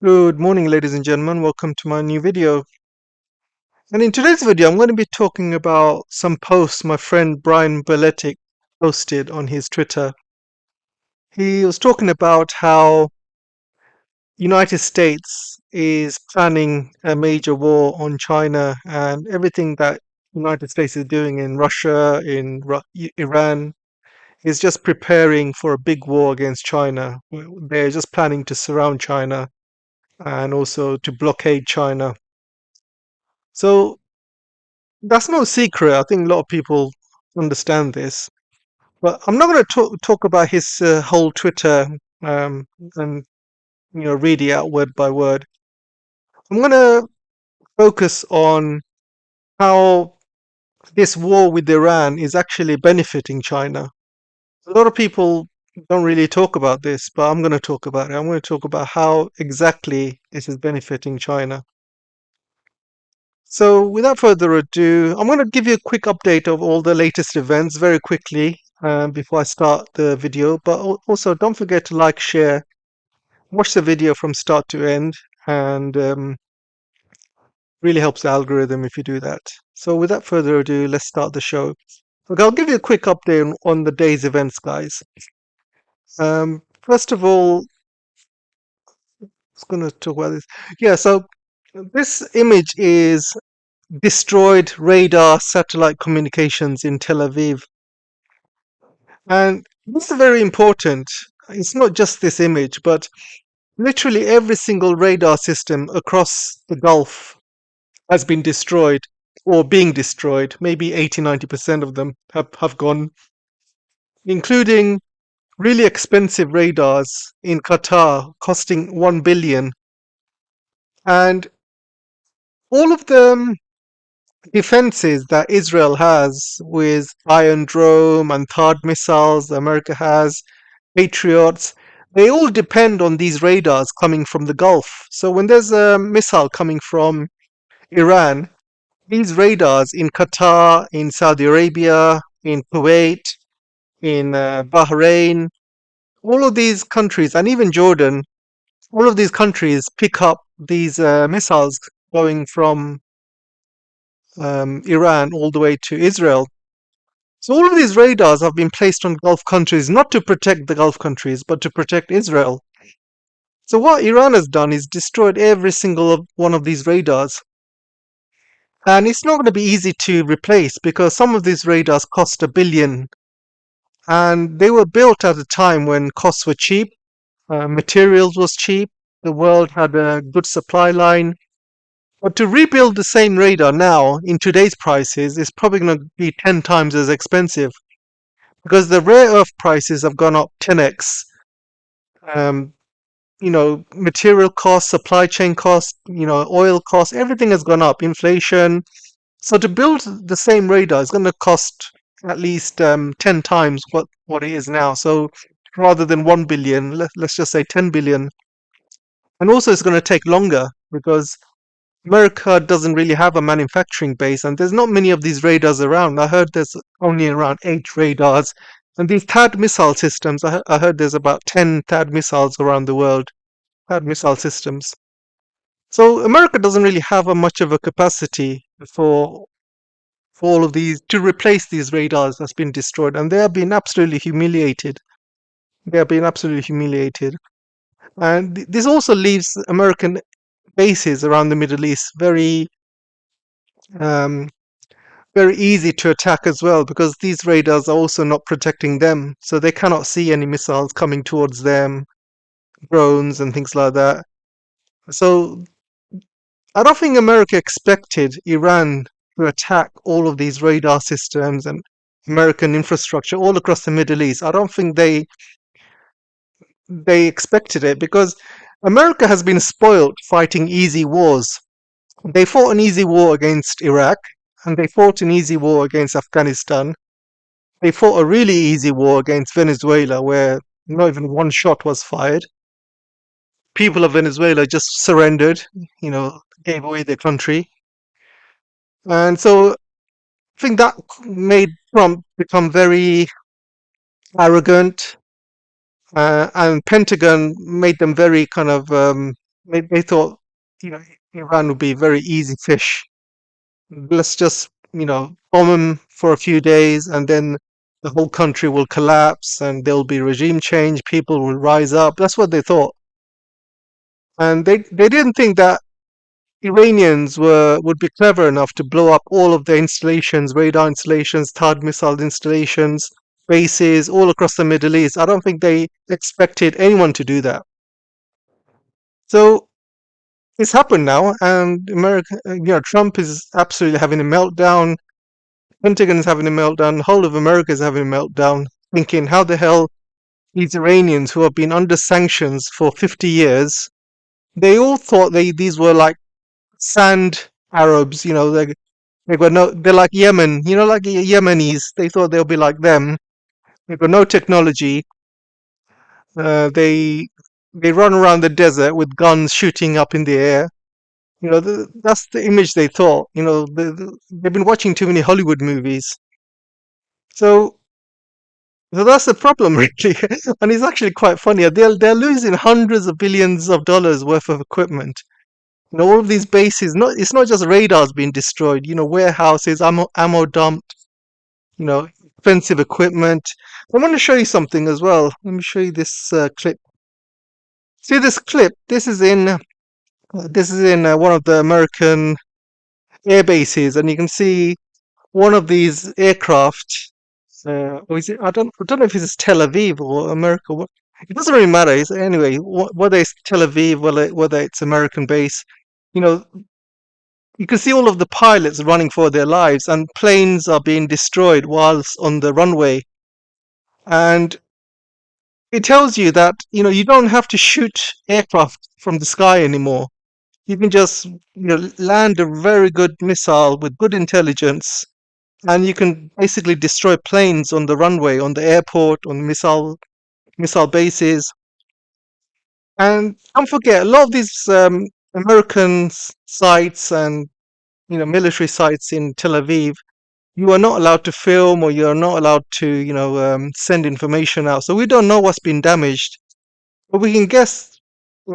Good morning, ladies and gentlemen. Welcome to my new video. And in today's video, I'm going to be talking about some posts my friend Brian Berletic posted on his Twitter. He was talking about how United States is planning a major war on China, and everything that United States is doing in Russia, in Iran, is just preparing for a big war against China. They're just planning to surround China and also to blockade China. So that's no secret. I think a lot of people understand this. But I'm not going to talk about his whole Twitter and read it out word by word. I'm going to focus on how this war with Iran is actually benefiting China. A lot of people don't really talk about this, but I'm going to talk about it. I'm going to talk about how exactly this is benefiting China. So, without further ado, I'm going to give you a quick update of all the latest events very quickly before I start the video. But also, don't forget to like, share, watch the video from start to end, and really helps the algorithm if you do that. So, without further ado, let's start the show. Okay, I'll give you a quick update on the day's events, guys. First of all, I was going to talk about this. Yeah, so this image is destroyed radar satellite communications in Tel Aviv. And this is very important. It's not just this image, but literally every single radar system across the Gulf has been destroyed or being destroyed. Maybe 80-90% of them have gone, including really expensive radars in Qatar costing 1 billion. And all of them defenses that Israel has with Iron Dome and THAAD missiles that America has, Patriots, they all depend on these radars coming from the Gulf. So when there's a missile coming from Iran, these radars in Qatar, in Saudi Arabia, in Kuwait, in Bahrain, all of these countries, and even Jordan, all of these countries pick up these missiles going from Iran all the way to Israel. So all of these radars have been placed on Gulf countries not to protect the Gulf countries, but to protect Israel. So what Iran has done is destroyed every single one of these radars. And it's not going to be easy to replace because some of these radars cost 1 billion. And they were built at a time when costs were cheap, materials was cheap, the world had a good supply line. But to rebuild the same radar now in today's prices is probably going to be 10 times as expensive because the rare earth prices have gone up 10x. Um, Material costs, supply chain costs, oil costs, everything has gone up, inflation. So to build the same radar is going to cost at least 10 times what it is now. So rather than 1 billion, let's just say 10 billion. And also it's going to take longer because America doesn't really have a manufacturing base, and there's not many of these radars around. I heard there's only around 8 radars. And these THAAD missile systems, I heard there's about 10 THAAD missiles around the world, THAAD missile systems. So America doesn't really have a much of a capacity for all of these to replace these radars that's been destroyed, and they have been absolutely humiliated. They have been absolutely humiliated. And this also leaves American bases around the Middle East um, very easy to attack as well because these radars are also not protecting them, so they cannot see any missiles coming towards them, drones and things like that. So I don't think America expected Iran to attack all of these radar systems and American infrastructure all across the Middle East. I don't think they expected it because America has been spoilt fighting easy wars. They fought an easy war against Iraq and they fought an easy war against Afghanistan. They fought a really easy war against Venezuela where not even one shot was fired. People of Venezuela just surrendered, gave away their country. And so I think that made Trump become very arrogant, and Pentagon made them very kind of They thought, you know, Iran would be very easy fish. Let's just, bomb them for a few days, and then the whole country will collapse, and there'll be regime change. People will rise up. That's what they thought, and they didn't think that Iranians would be clever enough to blow up all of their installations, radar installations, THAAD missile installations, bases all across the Middle East. I don't think they expected anyone to do that. So it's happened now, and America, Trump is absolutely having a meltdown. Pentagon is having a meltdown. The whole of America is having a meltdown, thinking how the hell these Iranians who have been under sanctions for 50 years, they all thought these were like sand Arabs. They got no. They're like Yemen. Like Yemenis. They thought they'll be like them. They've got no technology. They run around the desert with guns shooting up in the air. That's the image they thought. They've been watching too many Hollywood movies. So, so that's the problem, really. And it's actually quite funny. They're losing hundreds of billions of dollars worth of equipment. All of these bases. It's not just radars being destroyed. Warehouses, ammo dumped. Expensive equipment. I want to show you something as well. Let me show you this clip. See this clip? This is in one of the American air bases, and you can see one of these aircraft. Or is it? I don't know if it's Tel Aviv or America. It doesn't really matter. Anyway, whether it's Tel Aviv, whether it's American base, you know, you can see all of the pilots running for their lives, and planes are being destroyed whilst on the runway. And it tells you that you don't have to shoot aircraft from the sky anymore. You can just land a very good missile with good intelligence, and you can basically destroy planes on the runway, on the airport, on missile bases. And don't forget, a lot of these American sites and military sites in Tel Aviv, you are not allowed to film, or you are not allowed to send information out. So we don't know what's been damaged, but we can guess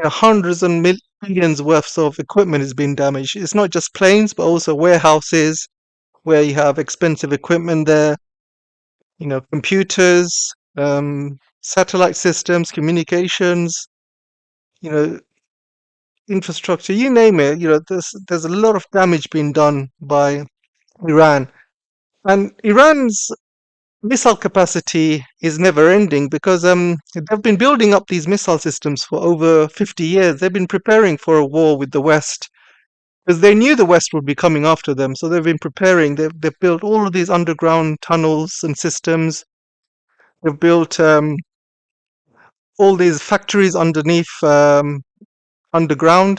hundreds and millions worth of equipment has been damaged. It's not just planes, but also warehouses where you have expensive equipment there, computers, satellite systems, communications, you know, infrastructure, you name it. There's a lot of damage being done by Iran, and Iran's missile capacity is never ending because they've been building up these missile systems for over 50 years. They've been preparing for a war with the West because they knew the West would be coming after them. So they've been preparing. They've built all of these underground tunnels and systems. They've built all these factories underground,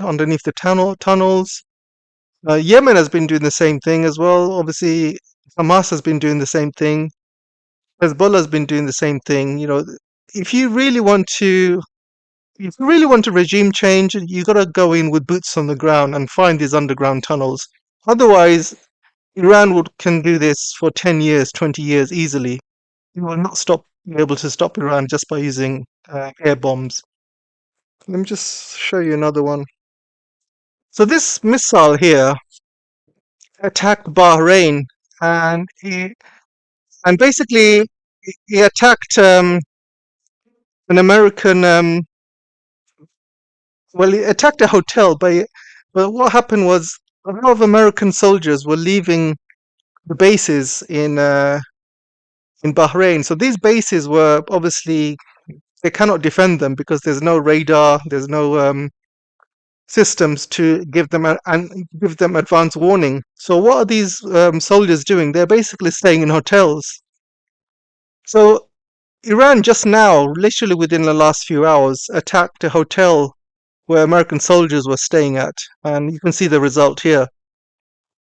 underneath the tunnels. Yemen has been doing the same thing as well. Obviously, Hamas has been doing the same thing. Hezbollah has been doing the same thing. If you really want to, if you really want a regime change, you got to go in with boots on the ground and find these underground tunnels. Otherwise, Iran can do this for 10 years, 20 years easily. You will not be able to stop Iran just by using air bombs. Let me just show you another one. So this missile here attacked Bahrain, and basically he attacked an American. Well, he attacked a hotel, but what happened was a lot of American soldiers were leaving the bases in Bahrain. So these bases were obviously, they cannot defend them because there's no radar, there's no systems to give them give them advance warning. So what are these soldiers doing? They're basically staying in hotels. So Iran just now, literally within the last few hours, attacked a hotel where American soldiers were staying at, and you can see the result here.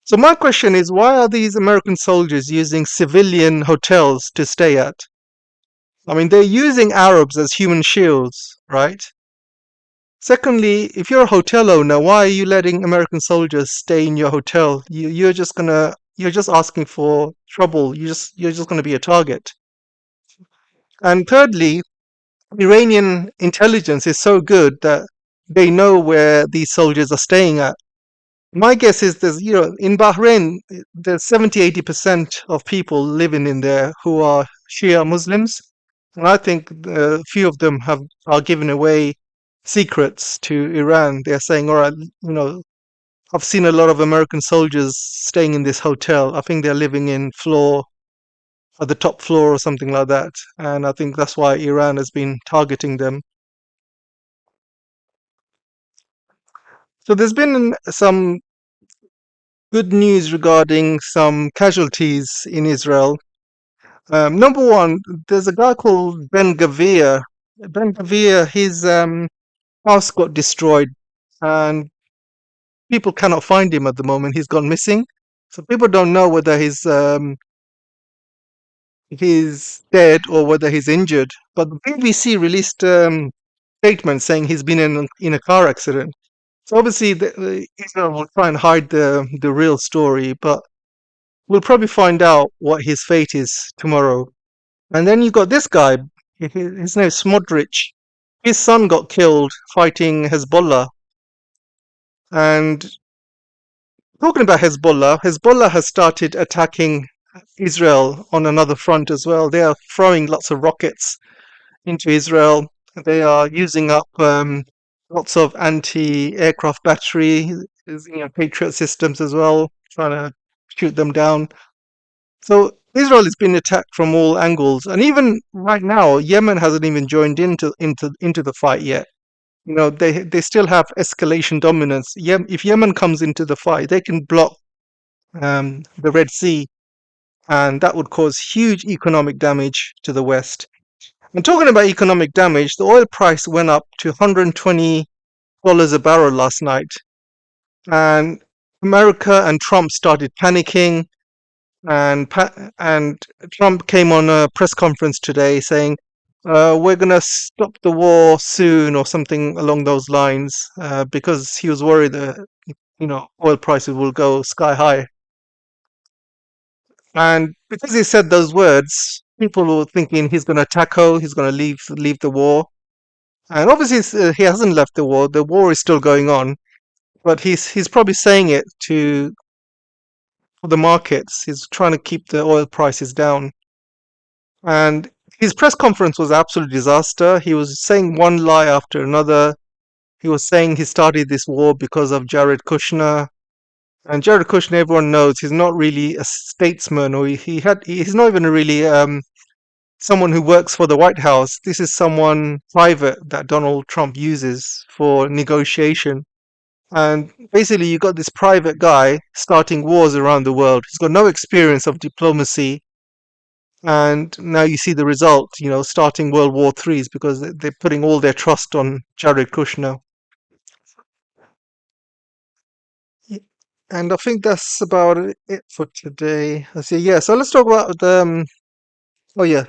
So my question is, why are these American soldiers using civilian hotels to stay at? I mean, they're using Arabs as human shields, right? Secondly, if you're a hotel owner, why are you letting American soldiers stay in your hotel? You're just asking for trouble. You're just gonna be a target. And thirdly, Iranian intelligence is so good that they know where these soldiers are staying at. My guess is there's, in Bahrain, there's 70-80% of people living in there who are Shia Muslims. And I think a few of them are giving away secrets to Iran. They're saying, all right, I've seen a lot of American soldiers staying in this hotel. I think they're living in floor at the top floor or something like that. And I think that's why Iran has been targeting them. So there's been some good news regarding some casualties in Israel. Number one, there's a guy called Ben Gvir. Ben Gvir, his house got destroyed, and people cannot find him at the moment. He's gone missing, so people don't know whether he's dead or whether he's injured. But the BBC released statement saying he's been in a car accident. So obviously, Israel will try and hide the real story, but we'll probably find out what his fate is tomorrow. And then you got this guy. His name's Smodrich. His son got killed fighting Hezbollah. And talking about Hezbollah, Hezbollah has started attacking Israel on another front as well. They are throwing lots of rockets into Israel. They are using up lots of anti-aircraft battery, Patriot systems as well, trying to shoot them down. So Israel has been attacked from all angles, and even right now, Yemen hasn't even joined into the fight yet. They still have escalation dominance. If Yemen comes into the fight, they can block the Red Sea, and that would cause huge economic damage to the West. And talking about economic damage, the oil price went up to $120 a barrel last night, and America and Trump started panicking. And Trump came on a press conference today saying, "We're going to stop the war soon," or something along those lines, because he was worried that oil prices will go sky high. And because he said those words, people were thinking he's going to tackle, he's going to leave the war. And obviously, he hasn't left the war. The war is still going on, but he's probably saying it for the markets. He's trying to keep the oil prices down. And his press conference was absolute disaster. He was saying one lie after another. He was saying he started this war because of Jared Kushner. And Jared Kushner, everyone knows, he's not really a statesman, or he's not even really someone who works for the White House. This is someone private that Donald Trump uses for negotiation. And basically, you got this private guy starting wars around the world. He's got no experience of diplomacy. And now you see the result, starting World War Threes because they're putting all their trust on Jared Kushner. Y- And I think that's about it for today. I see. Yeah. So let's talk about the. Oh yeah,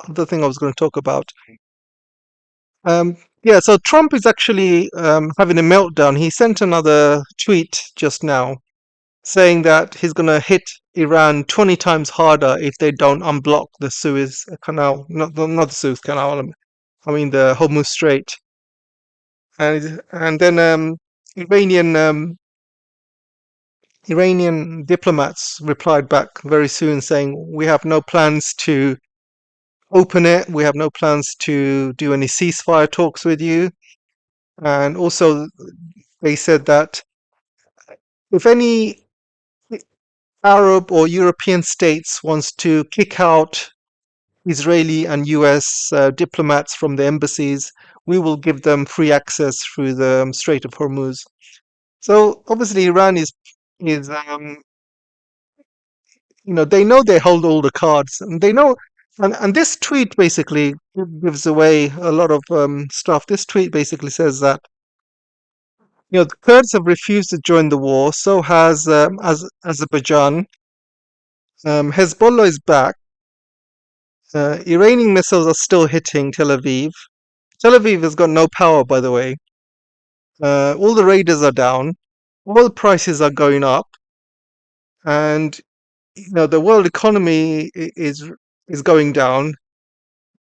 other thing I was going to talk about. Yeah. So Trump is actually having a meltdown. He sent another tweet just now saying that he's going to hit Iran 20 times harder if they don't unblock the Suez Canal, not the Suez Canal. I mean the Hormuz Strait. And then Iranian Iranian diplomats replied back very soon saying, "We have no plans to open it. We have no plans to do any ceasefire talks with you." And also, they said that if any Arab or European states wants to kick out Israeli and US diplomats from the embassies, we will give them free access through the Strait of Hormuz. So obviously, Iran is they know they hold all the cards, and they know. And this tweet basically gives away a lot of stuff. This tweet basically says that the Kurds have refused to join the war. So has Azerbaijan. Hezbollah is back. Iranian missiles are still hitting Tel Aviv. Tel Aviv has got no power, by the way. All the raiders are down. Oil prices are going up, and the world economy is going down.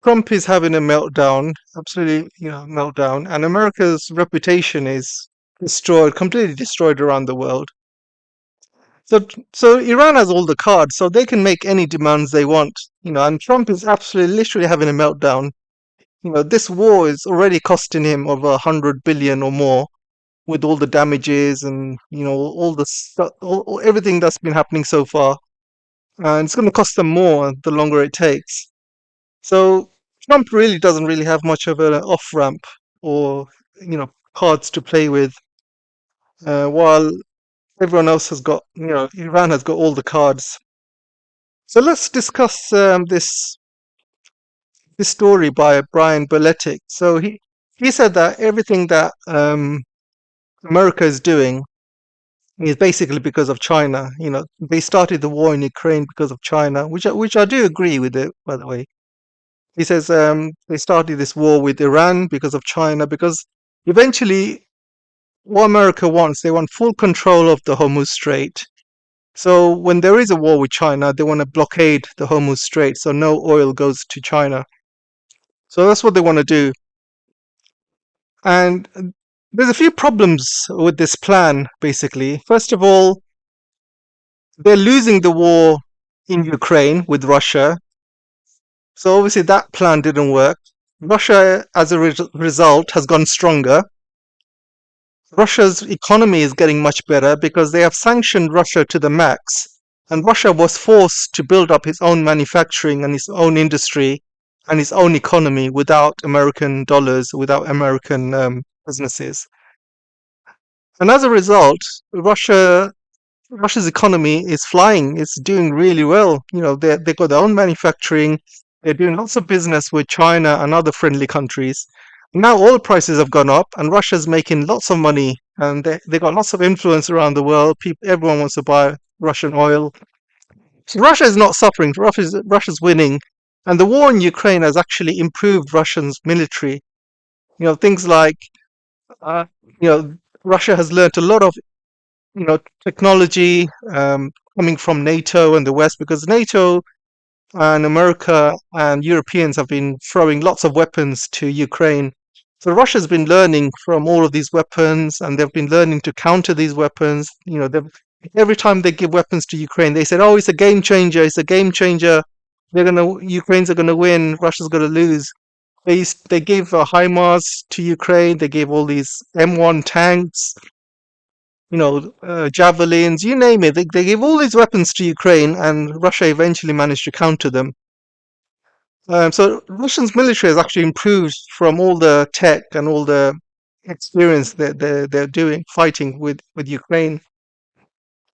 Trump is having a meltdown, absolutely, meltdown, and America's reputation is destroyed, completely destroyed around the world. So Iran has all the cards, so they can make any demands they want, and Trump is absolutely, literally having a meltdown. This war is already costing him over 100 billion or more, with all the damages and all the stuff, everything that's been happening so far, and it's going to cost them more the longer it takes. So Trump really doesn't really have much of an off ramp or cards to play with, while everyone else has got Iran has got all the cards. So let's discuss this story by Brian Berletic. So he said that everything that America is doing is basically because of China. They started the war in Ukraine because of China, which I do agree with it, by the way. He says they started this war with Iran because of China, because eventually what America wants, they want full control of the Hormuz Strait. So when there is a war with China, they want to blockade the Hormuz Strait so no oil goes to China. So that's what they want to do. And there's a few problems with this plan, basically. First of all, they're losing the war in Ukraine with Russia. So obviously that plan didn't work. Russia, as a result, has gone stronger. Russia's economy is getting much better because they have sanctioned Russia to the max. And Russia was forced to build up its own manufacturing and its own industry and its own economy without American dollars, without American businesses. And as a result, Russia's economy is flying. It's doing really well. They've got their own manufacturing. They're doing lots of business with China and other friendly countries. Now oil prices have gone up, and Russia's making lots of money, and they got lots of influence around the world. Everyone wants to buy Russian oil. So Russia is not suffering. Russia's winning, and the war in Ukraine has actually improved Russia's military. Things like uh, you know Russia has learnt a lot of technology coming from NATO and the West, because NATO and America and Europeans have been throwing lots of weapons to Ukraine. So Russia's been learning from all of these weapons, and they've been learning to counter these weapons. Every time they give weapons to Ukraine, they said, "Oh, it's a game changer! It's a game changer! Ukrainians are gonna win. Russia's gonna lose." They gave HIMARS to Ukraine. They gave all these M1 tanks, javelins, you name it. They gave all these weapons to Ukraine, and Russia eventually managed to counter them. So Russia's military has actually improved from all the tech and all the experience that they're doing fighting with Ukraine.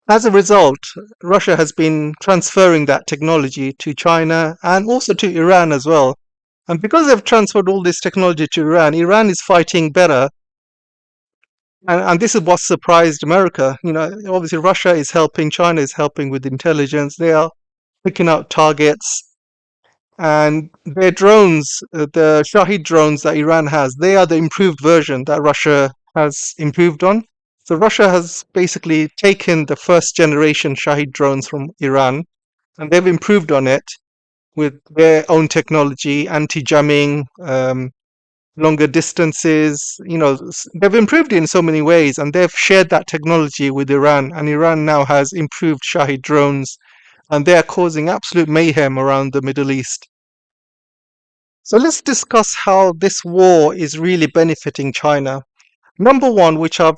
As a result, Russia has been transferring that technology to China and also to Iran as well. And because they've transferred all this technology to Iran, Iran is fighting better. And this is what surprised America. Obviously Russia is helping, China is helping with intelligence. They are picking out targets. And their drones, the Shahid drones that Iran has, they are the improved version that Russia has improved on. So Russia has basically taken the first generation Shahid drones from Iran, and they've improved on it with their own technology, anti-jamming, longer distances. They've improved it in so many ways, and they've shared that technology with Iran. And Iran now has improved Shahid drones, and they are causing absolute mayhem around the Middle East. So let's discuss how this war is really benefiting China. Number one, which I've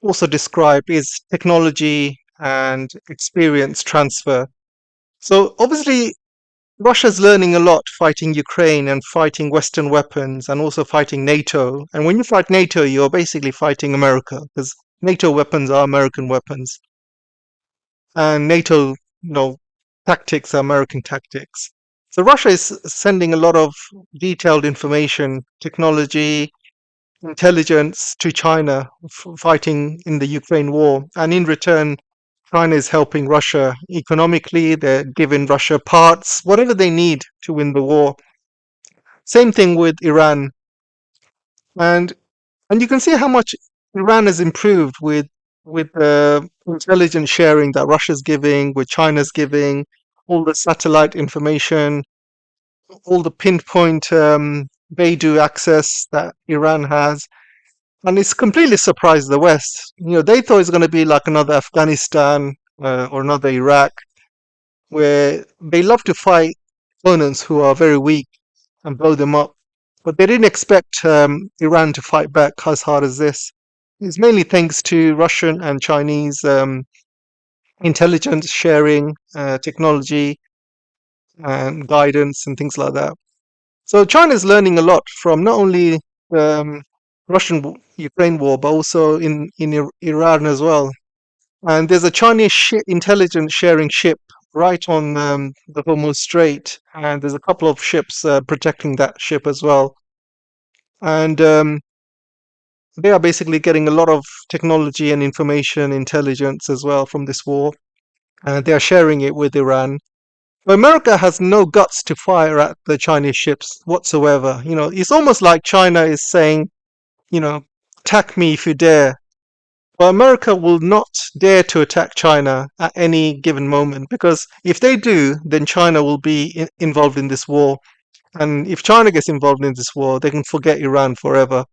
also described, is technology and experience transfer. So obviously, Russia's learning a lot fighting Ukraine and fighting Western weapons and also fighting NATO. And when you fight NATO, you're basically fighting America, because NATO weapons are American weapons. And NATO, tactics are American tactics. So Russia is sending a lot of detailed information, technology, intelligence to China fighting in the Ukraine war. And in return, China is helping Russia economically. They're giving Russia parts, whatever they need to win the war. Same thing with Iran. And you can see how much Iran has improved with the intelligence sharing that Russia's giving, with China's giving, all the satellite information. all the pinpoint Beidou access that Iran has, and it's completely surprised the West. They thought it's going to be like another Afghanistan or another Iraq, where they love to fight opponents who are very weak and blow them up. But they didn't expect Iran to fight back as hard as this. It's mainly thanks to Russian and Chinese intelligence sharing, technology, and guidance, and things like that. So China is learning a lot from not only Russian-Ukraine war, but also in Iran as well. And there's a Chinese intelligence sharing ship right on the Hormuz Strait, and there's a couple of ships protecting that ship as well. And they are basically getting a lot of technology and information intelligence as well from this war. And they are sharing it with Iran. But America has no guts to fire at the Chinese ships whatsoever. It's almost like China is saying, you know, attack me if you dare. But America will not dare to attack China at any given moment, because if they do, then China will be involved in this war. And if China gets involved in this war, they can forget Iran forever.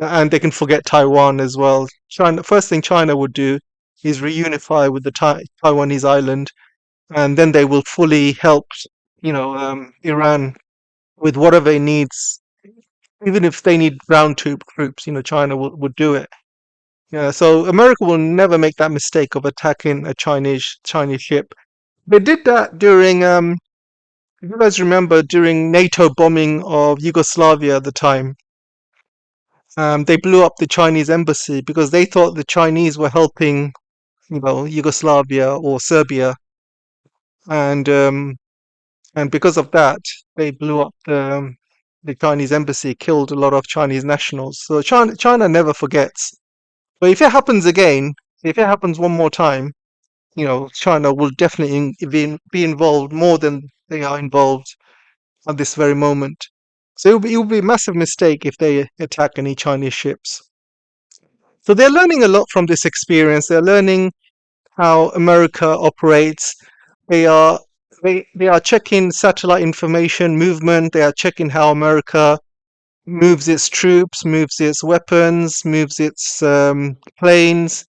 And they can forget Taiwan as well. First thing China would do is reunify with the Taiwanese island, and then they will fully help, Iran with whatever it needs. Even if they need ground troops, China would do it. Yeah, so America will never make that mistake of attacking a Chinese ship. They did that during, if you guys remember, during NATO bombing of Yugoslavia at the time. They blew up the Chinese embassy because they thought the Chinese were helping, Yugoslavia or Serbia, and because of that, they blew up the Chinese embassy, killed a lot of Chinese nationals. So China never forgets. But if it happens again, if it happens one more time, China will definitely be involved more than they are involved at this very moment. So it will be a massive mistake if they attack any Chinese ships. So they're learning a lot from this experience. They're learning how America operates. They are they are checking satellite information movement. They are checking how America moves its troops, moves its weapons, moves its planes.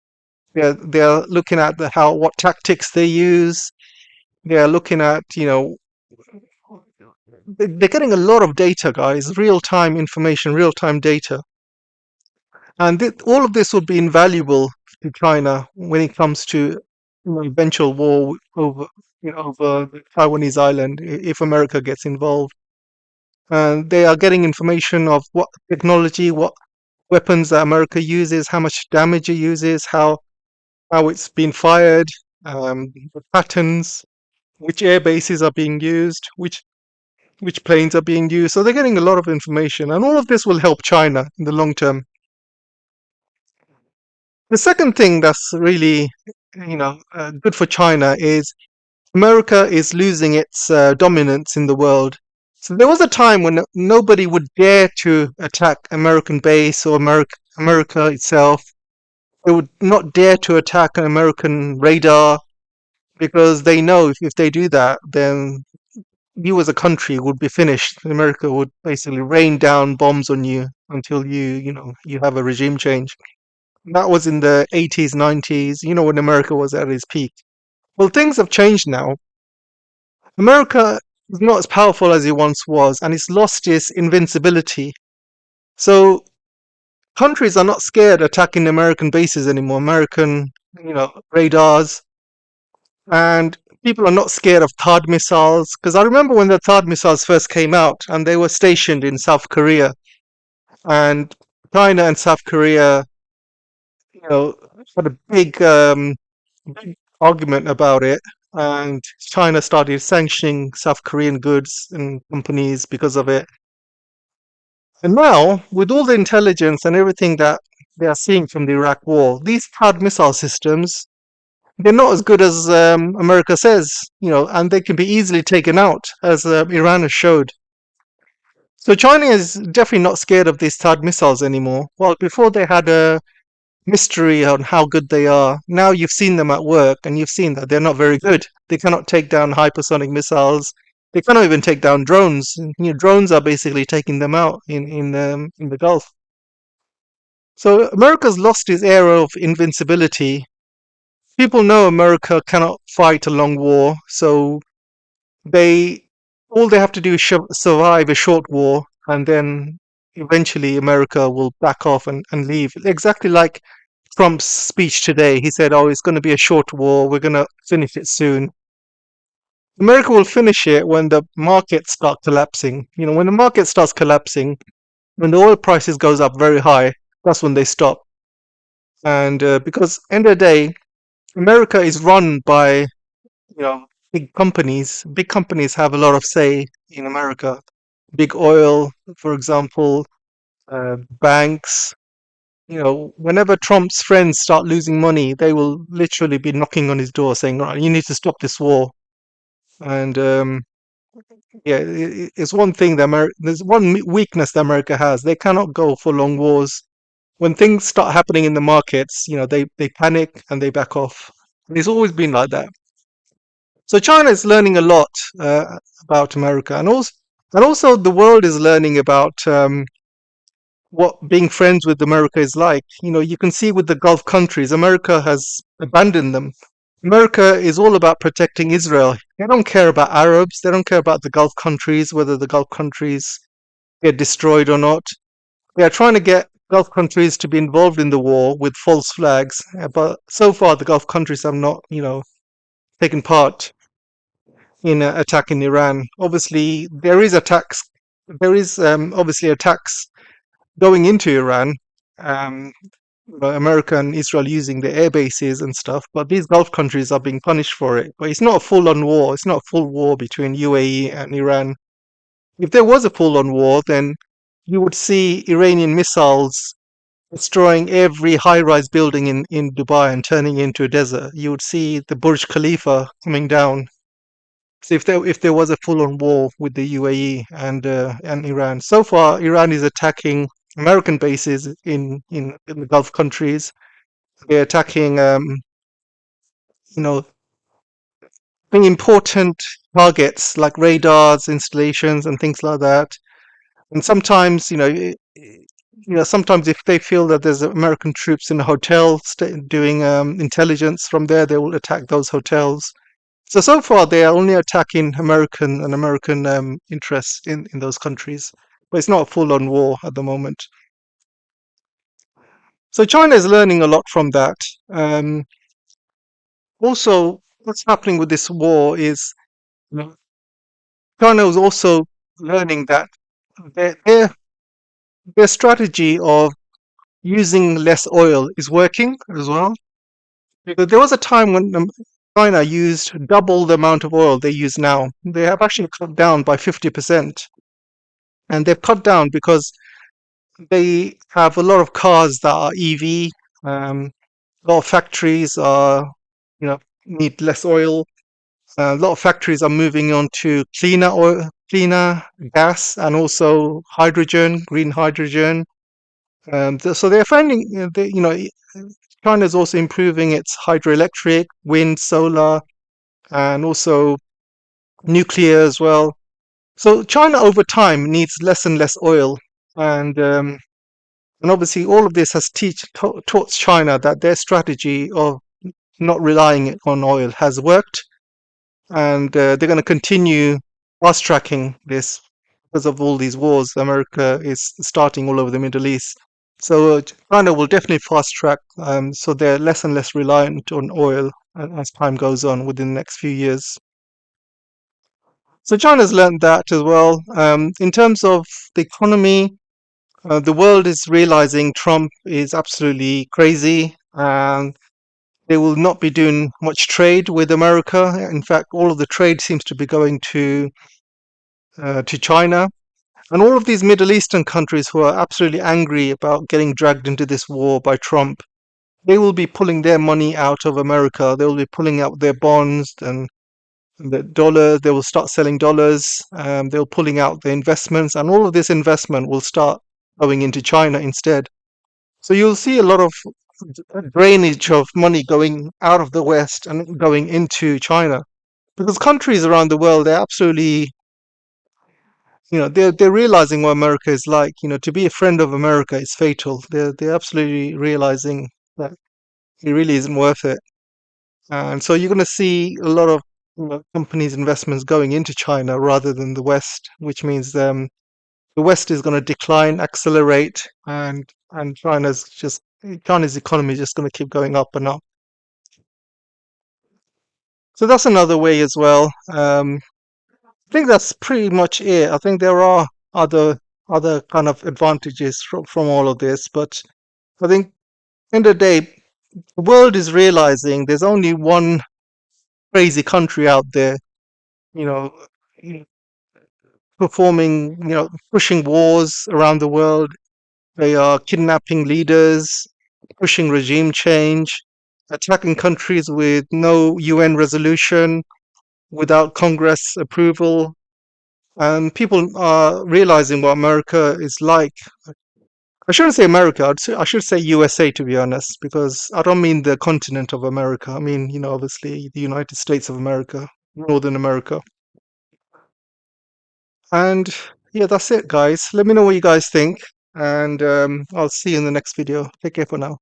They're looking at what tactics they use. They're looking at they're getting a lot of data, guys, real time information, real time data, and all of this would be invaluable to China when it comes to eventual war over over the Taiwanese island if America gets involved. And they are getting information of what technology, what weapons that America uses, how much damage it uses, how it's been fired, the patterns, which air bases are being used, which planes are being used. So they're getting a lot of information, and all of this will help China in the long term. The second thing that's really, good for China is America is losing its dominance in the world. So there was a time when nobody would dare to attack American base or America itself. They would not dare to attack an American radar because they know if they do that, then you as a country would be finished. America would basically rain down bombs on you until you have a regime change. That was in the 80s, 90s, when America was at its peak. Well, things have changed now. America is not as powerful as it once was, and it's lost its invincibility. So countries are not scared attacking American bases anymore, American, radars, and people are not scared of THAAD missiles. Because I remember when the THAAD missiles first came out, and they were stationed in South Korea, and China and South Korea, had a big argument about it, and China started sanctioning South Korean goods and companies because of it. And now, with all the intelligence and everything that they are seeing from the Iraq war, these THAAD missile systems, they're not as good as America says, and they can be easily taken out, as Iran has showed. So China is definitely not scared of these THAAD missiles anymore. Well, before they had a mystery on how good they are. Now you've seen them at work, and you've seen that they're not very good. They cannot take down hypersonic missiles. They cannot even take down drones. Drones are basically taking them out in the Gulf. So America's lost its air of invincibility. People know America cannot fight a long war, so they all they have to do is survive a short war, and then eventually America will back off and leave. Exactly like Trump's speech today. He said, "Oh, it's going to be a short war. We're going to finish it soon." America will finish it when the markets start collapsing. When the market starts collapsing, when the oil prices goes up very high, that's when they stop. And because end of the day, America is run by big companies. Big companies have a lot of say in America. Big oil, for example, banks. Whenever Trump's friends start losing money, they will literally be knocking on his door saying, "Right, you need to stop this war." And yeah, it's one thing that there's one weakness that America has. They cannot go for long wars. When things start happening in the markets, they panic and they back off. And it's always been like that. So China is learning a lot about America, and also the world is learning about what being friends with America is like. You can see with the Gulf countries, America has abandoned them. America is all about protecting Israel. They don't care about Arabs. They don't care about the Gulf countries, whether the Gulf countries get destroyed or not. They are trying to get Gulf countries to be involved in the war with false flags. But so far, the Gulf countries have not, taken part in attacking Iran. Obviously, there is attacks. There is obviously attacks going into Iran. Um, America and Israel using the air bases and stuff, but these Gulf countries are being punished for it. But it's not a full-on war. It's not a full war between UAE and Iran. If there was a full-on war, then you would see Iranian missiles destroying every high-rise building in Dubai and turning it into a desert. You would see the Burj Khalifa coming down. So if there was a full-on war with the UAE and Iran, so far Iran is attacking American bases in the Gulf countries. They're attacking, you know, being important targets like radars, installations, and things like that. And sometimes, sometimes if they feel that there's American troops in a hotel doing intelligence from there, they will attack those hotels. So far, they are only attacking American interests in those countries, but it's not a full-on war at the moment. So China is learning a lot from that. Um, Also, what's happening with this war is you know, China is also learning that their strategy of using less oil is working as well. Because there was a time when China used double the amount of oil they use now. They have actually cut down by 50%. And they've cut down because they have a lot of cars that are EV. A lot of factories need less oil. A lot of factories are moving on to cleaner oil, cleaner gas, and also hydrogen, green hydrogen. So they're finding, China is also improving its hydroelectric, wind, solar, and also nuclear as well. So China over time needs less and less oil, and um, and obviously all of this has taught China that their strategy of not relying on oil has worked, and they're going to continue fast tracking this because of all these wars America is starting all over the Middle East. So China will definitely fast track, so they're less and less reliant on oil as time goes on within the next few years. So China's learned that as well. In terms of the economy, the world is realizing Trump is absolutely crazy, and they will not be doing much trade with America. In fact, all of the trade seems to be going to China. And all of these Middle Eastern countries who are absolutely angry about getting dragged into this war by Trump, they will be pulling their money out of America. They will be pulling out their bonds and the dollar. They will start selling dollars. They're pulling out the investments, and all of this investment will start going into China instead. So you'll see a lot of drainage of money going out of the West and going into China, because countries around the world, they're absolutely they're realizing what America is like. To be a friend of America is fatal. They're absolutely realizing that it really isn't worth it. And so you're going to see a lot of companies' investments going into China rather than the West, which means the West is going to decline, accelerate, and China's economy is just going to keep going up and up. So that's another way as well. I think that's pretty much it. I think there are other kind of advantages from all of this, but I think in the day, the world is realizing there's only one crazy country out there, you know, performing, pushing wars around the world. They are kidnapping leaders, pushing regime change, attacking countries with no UN resolution, without Congress approval. And people are realizing what America is like. I shouldn't say America, I should say USA, to be honest, because I don't mean the continent of America. I mean, obviously the United States of America, Northern America. And yeah, that's it, guys. Let me know what you guys think, and I'll see you in the next video. Take care for now.